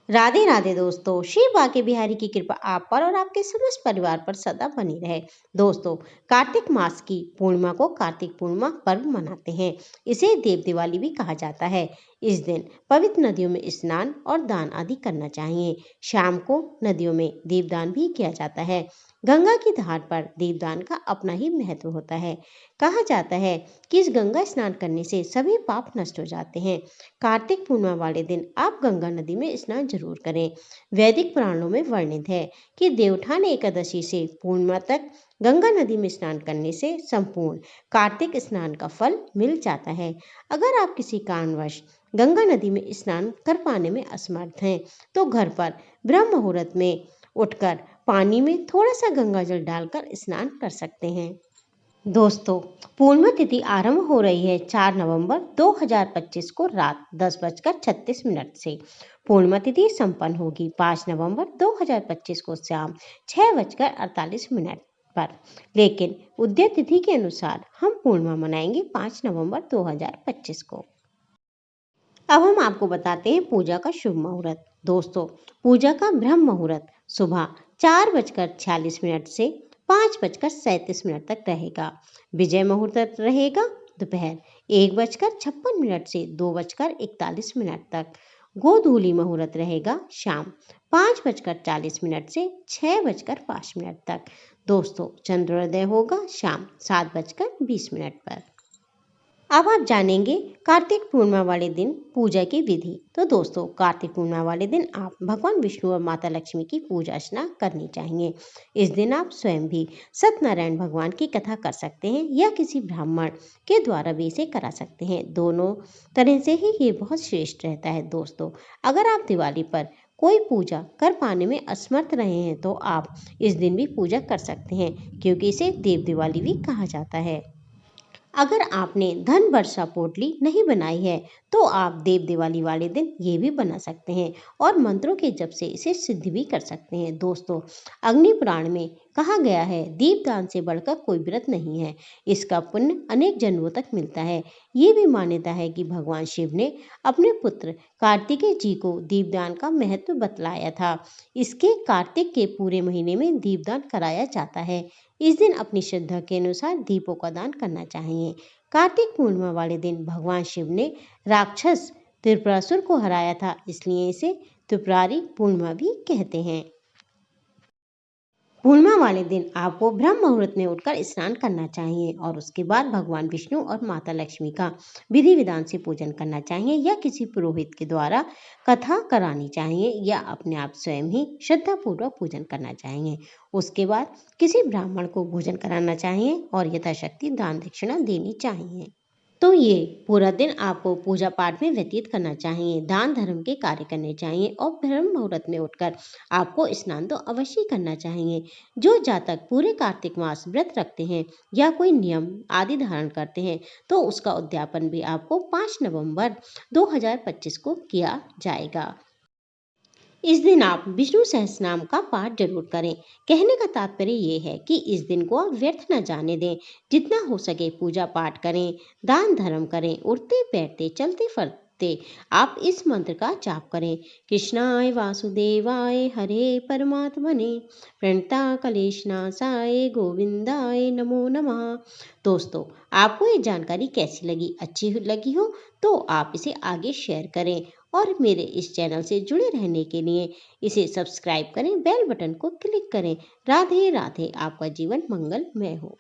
राधे राधे दोस्तों, श्री बांके बिहारी की कृपा आप पर और आपके समस्त परिवार पर सदा बनी रहे। दोस्तों, कार्तिक मास की पूर्णिमा को कार्तिक पूर्णिमा पर्व मनाते हैं। इसे देव दिवाली भी कहा जाता है। इस दिन पवित्र नदियों में स्नान और दान आदि करना चाहिए। शाम को नदियों में दीपदान भी किया जाता है। गंगा की धार पर दीपदान का अपना ही महत्व होता है। कहा जाता है कि इस गंगा स्नान करने से सभी पाप नष्ट हो जाते हैं। कार्तिक पूर्णिमा वाले दिन आप गंगा नदी में स्नान जरूर करें। वैदिक पुराणों में वर्णित है कि देवउठान एकादशी से पूर्णिमा तक गंगा नदी में स्नान करने से संपूर्ण कार्तिक स्नान का फल मिल जाता है। अगर आप किसी कारणवश गंगा नदी में स्नान कर पाने में असमर्थ हैं, तो घर पर ब्रह्म मुहूर्त में उठकर पानी में थोड़ा सा गंगा जल डालकर स्नान कर सकते हैं। दोस्तों, पूर्णिमा तिथि आरंभ हो रही है 4 नवंबर 2025 को रात 10:36 से। पूर्णिमा तिथि संपन्न होगी 5 नवंबर 2025 को शाम 6:48 पर। लेकिन उदय तिथि के अनुसार हम पूर्णिमा मनाएंगे 5 नवंबर 2025 को। अब हम आपको बताते हैं पूजा का शुभ मुहूर्त। दोस्तों, पूजा का ब्रह्म मुहूर्त सुबह 4:46 से 5:37 तक रहेगा। विजय मुहूर्त रहेगा दोपहर 1:56 से 2:41 तक। गोधूली मुहूर्त रहेगा शाम 5:40 से 6:05 तक। दोस्तों, चंद्रोदय होगा शाम 7:20 पर। अब आप जानेंगे कार्तिक पूर्णिमा वाले दिन पूजा की विधि। तो दोस्तों, कार्तिक पूर्णिमा वाले दिन आप भगवान विष्णु और माता लक्ष्मी की पूजा अर्चना करनी चाहिए। इस दिन आप स्वयं भी सत्यनारायण भगवान की कथा कर सकते हैं या किसी ब्राह्मण के द्वारा भी इसे करा सकते हैं। दोनों तरह से ही ये बहुत श्रेष्ठ रहता है। दोस्तों, अगर आप दिवाली पर कोई पूजा कर पाने में असमर्थ रहे हैं, तो आप इस दिन भी पूजा कर सकते हैं, क्योंकि इसे देव दिवाली भी कहा जाता है। अगर आपने धन वर्षा पोटली नहीं बनाई है, तो आप देव दिवाली वाले दिन ये भी बना सकते हैं और मंत्रों के जप से इसे सिद्ध भी कर सकते हैं। दोस्तों, अग्नि पुराण में कहा गया है, दीपदान से बढ़कर कोई व्रत नहीं है। इसका पुण्य अनेक जन्मों तक मिलता है। ये भी मान्यता है कि भगवान शिव ने अपने पुत्र कार्तिकेय जी को दीपदान का महत्व बतलाया था। इसके कार्तिक के पूरे महीने में दीपदान कराया जाता है। इस दिन अपनी श्रद्धा के अनुसार दीपों का दान करना चाहिए। कार्तिक पूर्णिमा वाले दिन भगवान शिव ने राक्षस त्रिपुरासुर को हराया था, इसलिए इसे त्रिपुरारी पूर्णिमा भी कहते हैं। पूर्णिमा वाले दिन आपको ब्रह्म मुहूर्त में उठकर स्नान करना चाहिए और उसके बाद भगवान विष्णु और माता लक्ष्मी का विधि विधान से पूजन करना चाहिए या किसी पुरोहित के द्वारा कथा करानी चाहिए या अपने आप स्वयं ही श्रद्धापूर्वक पूजन करना चाहिए। उसके बाद किसी ब्राह्मण को भोजन कराना चाहिए और यथाशक्ति दान दक्षिणा देनी चाहिए। तो ये पूरा दिन आपको पूजा पाठ में व्यतीत करना चाहिए, दान धर्म के कार्य करने चाहिए और ब्रह्म मुहूर्त में उठकर आपको स्नान तो अवश्य करना चाहिए। जो जातक पूरे कार्तिक मास व्रत रखते हैं या कोई नियम आदि धारण करते हैं, तो उसका उद्यापन भी आपको 5 नवंबर 2025 को किया जाएगा। इस दिन आप विष्णु सहस्रनाम का पाठ जरूर करें। कहने का तात्पर्य ये है कि इस दिन को आप व्यर्थ न जाने दें। जितना हो सके पूजा पाठ करें, दान धर्म करें, उठते बैठते चलते फिरते आप इस मंत्र का जाप करें। कृष्णाय वासुदेवाय हरे परमात्मने प्रणता कलेशनाशाय गोविंदाय नमो नमः। दोस्तों, आपको ये जानकारी कैसी लगी? अच्छी लगी हो तो आप इसे आगे शेयर करें और मेरे इस चैनल से जुड़े रहने के लिए इसे सब्सक्राइब करें, बेल बटन को क्लिक करें। राधे राधे, आपका जीवन मंगलमय हो।